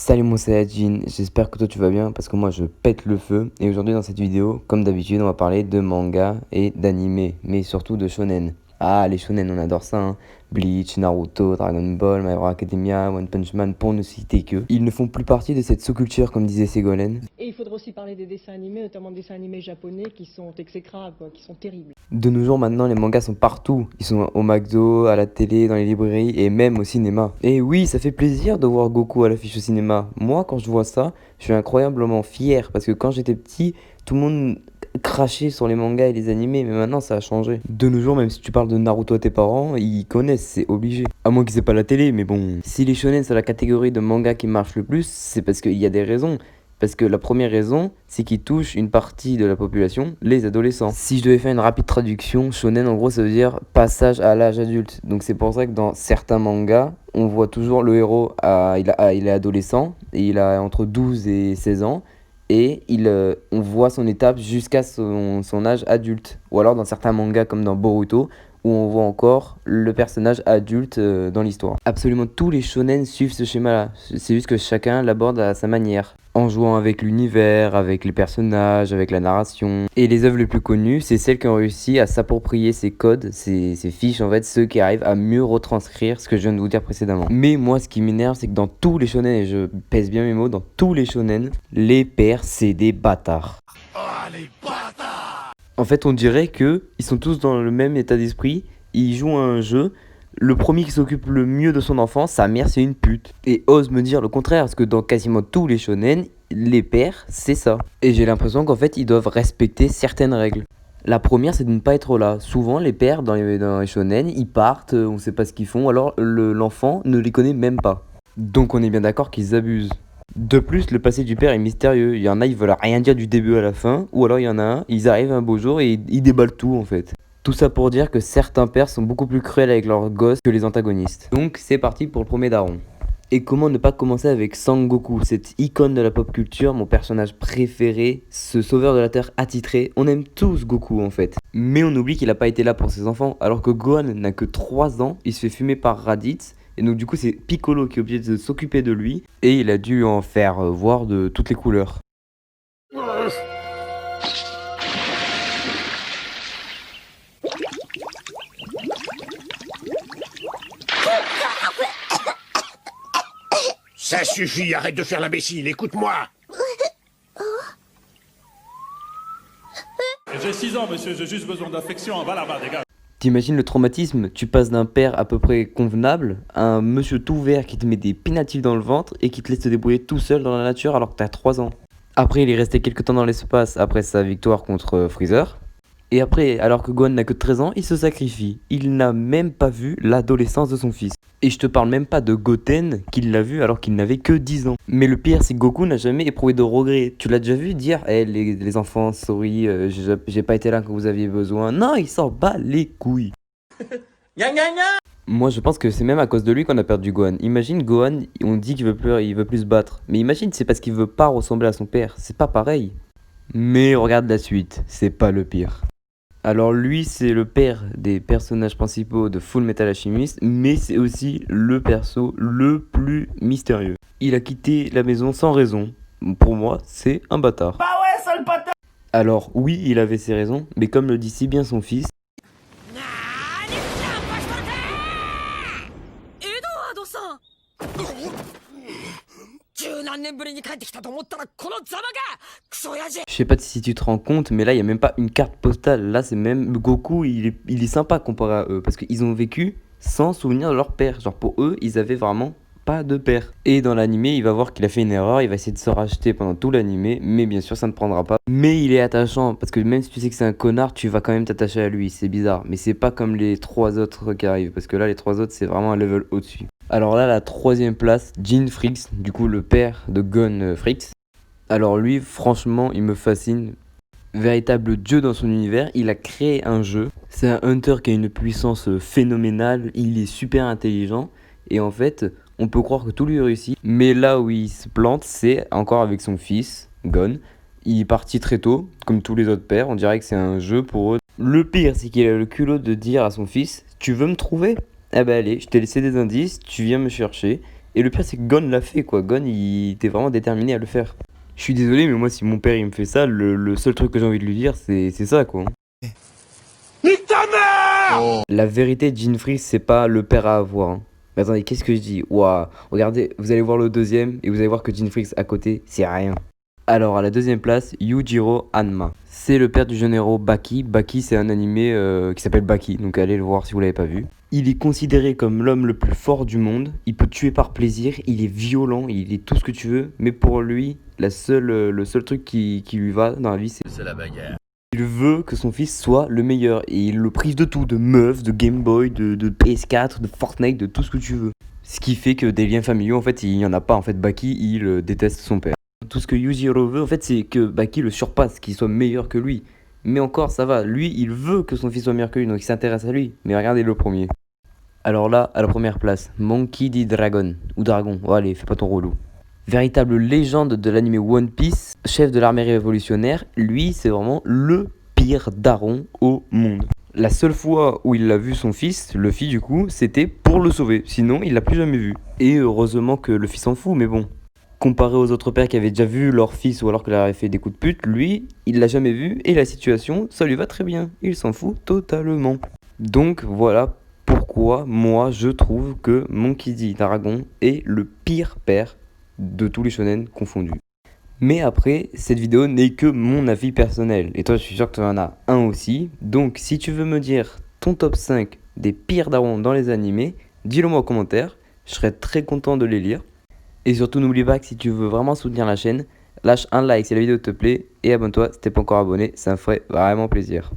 Salut mon Saiyajin, j'espère que toi tu vas bien parce que moi je pète le feu et aujourd'hui dans cette vidéo, comme d'habitude, on va parler de manga et d'anime, mais surtout de shonen. Ah les shonen on adore ça, hein. Bleach, Naruto, Dragon Ball, My Hero Academia, One Punch Man pour ne citer que. Ils ne font plus partie de cette sous-culture comme disait Ségolène. Et il faudra aussi parler des dessins animés, notamment des dessins animés japonais qui sont exécrables, quoi, qui sont terribles. De nos jours maintenant les mangas sont partout, ils sont au McDo, à la télé, dans les librairies et même au cinéma. Et oui ça fait plaisir de voir Goku à l'affiche au cinéma. Moi quand je vois ça, je suis incroyablement fier parce que quand j'étais petit, tout le monde crachait sur les mangas et les animés, mais maintenant ça a changé. De nos jours, même si tu parles de Naruto à tes parents, ils connaissent, c'est obligé. À moins qu'ils aient pas la télé, mais bon. Si les shonen c'est la catégorie de manga qui marche le plus, c'est parce qu'il y a des raisons. Parce que la première raison, c'est qu'ils touchent une partie de la population, les adolescents. Si je devais faire une rapide traduction, shonen en gros ça veut dire passage à l'âge adulte. Donc c'est pour ça que dans certains mangas, on voit toujours le héros, il est adolescent, et il a entre 12 et 16 ans. Et on voit son étape jusqu'à son âge adulte. Ou alors dans certains mangas comme dans Boruto, où on voit encore le personnage adulte dans l'histoire. Absolument tous les shonen suivent ce schéma-là. C'est juste que chacun l'aborde à sa manière. En jouant avec l'univers, avec les personnages, avec la narration. Et les œuvres les plus connues, c'est celles qui ont réussi à s'approprier ces codes, ces fiches en fait, ceux qui arrivent à mieux retranscrire ce que je viens de vous dire précédemment. Mais moi ce qui m'énerve, c'est que dans tous les shonen, et je pèse bien mes mots, dans tous les shonen, les pères c'est des bâtards. En fait, on dirait que ils sont tous dans le même état d'esprit. Ils jouent à un jeu. Le premier qui s'occupe le mieux de son enfant, sa mère, c'est une pute. Et ose me dire le contraire, parce que dans quasiment tous les shonen, les pères, c'est ça. Et j'ai l'impression qu'en fait, ils doivent respecter certaines règles. La première, c'est de ne pas être là. Souvent, les pères dans les shonen, ils partent, on sait pas ce qu'ils font, alors l'enfant ne les connaît même pas. Donc on est bien d'accord qu'ils abusent. De plus, le passé du père est mystérieux. Il y en a, ils veulent rien dire du début à la fin. Ou alors il y en a un, ils arrivent un beau jour et ils déballent tout en fait. Tout ça pour dire que certains pères sont beaucoup plus cruels avec leurs gosses que les antagonistes. Donc c'est parti pour le premier daron. Et comment ne pas commencer avec Sangoku, cette icône de la pop culture, mon personnage préféré, ce sauveur de la Terre attitré. On aime tous Goku en fait. Mais on oublie qu'il n'a pas été là pour ses enfants, alors que Gohan n'a que 3 ans, il se fait fumer par Raditz. Et donc du coup c'est Piccolo qui est obligé de s'occuper de lui, et il a dû en faire voir de toutes les couleurs. Ça suffit, arrête de faire l'imbécile, écoute-moi. J'ai 6 ans, monsieur, j'ai juste besoin d'affection. Va là-bas, dégage. T'imagines le traumatisme, tu passes d'un père à peu près convenable à un monsieur tout vert qui te met des pénatifs dans le ventre et qui te laisse te débrouiller tout seul dans la nature alors que t'as 3 ans. Après il est resté quelques temps dans l'espace après sa victoire contre Freezer. Et après, alors que Gohan n'a que 13 ans, il se sacrifie. Il n'a même pas vu l'adolescence de son fils. Et je te parle même pas de Goten, qu'il l'a vu alors qu'il n'avait que 10 ans. Mais le pire, c'est que Goku n'a jamais éprouvé de regret. Tu l'as déjà vu dire, les enfants, sorry, j'ai pas été là quand vous aviez besoin. Non, il s'en bat les couilles. Moi, je pense que c'est même à cause de lui qu'on a perdu Gohan. Imagine Gohan, on dit qu'il veut plus se battre. Mais imagine, c'est parce qu'il veut pas ressembler à son père. C'est pas pareil. Mais regarde la suite, c'est pas le pire. Alors lui, c'est le père des personnages principaux de Full Metal Alchemist, mais c'est aussi le perso le plus mystérieux. Il a quitté la maison sans raison. Pour moi, c'est un bâtard. Bah ouais, sale bâtard. Alors oui, il avait ses raisons, mais comme le dit si bien son fils, je sais pas si tu te rends compte, mais là, il y a même pas une carte postale. Là, c'est même Goku, il est sympa comparé à eux. Parce qu'ils ont vécu sans souvenir de leur père. Genre, pour eux, ils avaient vraiment pas de père. Et dans l'animé, il va voir qu'il a fait une erreur. Il va essayer de se racheter pendant tout l'animé. Mais bien sûr, ça ne prendra pas. Mais il est attachant. Parce que même si tu sais que c'est un connard, tu vas quand même t'attacher à lui. C'est bizarre. Mais c'est pas comme les 3 autres qui arrivent. Parce que là, les 3 autres, c'est vraiment un level au-dessus. Alors là, la 3ème place, Jin Fricks, du coup le père de Gon Fricks. Alors lui, franchement, il me fascine. Véritable dieu dans son univers, il a créé un jeu. C'est un hunter qui a une puissance phénoménale, il est super intelligent. Et en fait, on peut croire que tout lui réussit. Mais là où il se plante, c'est encore avec son fils, Gon. Il est parti très tôt, comme tous les autres pères, on dirait que c'est un jeu pour eux. Le pire, c'est qu'il a le culot de dire à son fils, tu veux me trouver ? Eh ben allez, je t'ai laissé des indices, tu viens me chercher. Et le pire, c'est que Gon l'a fait, quoi. Gon, il était vraiment déterminé à le faire. Je suis désolé, mais moi, si mon père, il me fait ça, le seul truc que j'ai envie de lui dire, c'est ça, quoi. Nique ta mère! La vérité, Jean Freeze, c'est pas le père à avoir, hein. Mais attendez, qu'est-ce que je dis? Waouh, regardez, vous allez voir le deuxième, et vous allez voir que Jean Freeze, à côté, c'est rien. Alors, à la deuxième place, Yujiro Hanma. C'est le père du jeune héros Baki. Baki, c'est un animé qui s'appelle Baki, donc allez le voir si vous l'avez pas vu. Il est considéré comme l'homme le plus fort du monde. Il peut tuer par plaisir, il est violent, il est tout ce que tu veux. Mais pour lui, le seul truc qui lui va dans la vie, c'est la bagarre. il veut que son fils soit le meilleur. Et il le prive de tout, de meufs, de Game Boy, de PS4, de Fortnite, de tout ce que tu veux. Ce qui fait que des liens familiaux, en fait, il n'y en a pas. En fait, Baki, il déteste son père. Tout ce que Yujiro veut, en fait, c'est que Baki le surpasse, qu'il soit meilleur que lui. Mais encore, ça va. Lui, il veut que son fils soit meilleur que lui, donc il s'intéresse à lui. Mais regardez le premier. Alors là, à la première place, Monkey D. Dragon. Ou Dragon. Oh, allez, fais pas ton relou. Véritable légende de l'anime One Piece, chef de l'armée révolutionnaire, lui, c'est vraiment le pire daron au monde. La seule fois où il a vu son fils, Luffy du coup, c'était pour le sauver. Sinon, il l'a plus jamais vu. Et heureusement que Luffy s'en fout, mais bon. Comparé aux autres pères qui avaient déjà vu leur fils ou alors qu'il avait fait des coups de pute, lui, il l'a jamais vu et la situation, ça lui va très bien. Il s'en fout totalement. Donc voilà pourquoi moi je trouve que Monkey D. Dragon est le pire père de tous les shonen confondus. Mais après, cette vidéo n'est que mon avis personnel. Et toi, je suis sûr que tu en as un aussi. Donc si tu veux me dire ton top 5 des pires darons dans les animés, dis-le moi en commentaire. Je serais très content de les lire. Et surtout, n'oublie pas que si tu veux vraiment soutenir la chaîne, lâche un like si la vidéo te plaît et abonne-toi si t'es pas encore abonné, ça me ferait vraiment plaisir.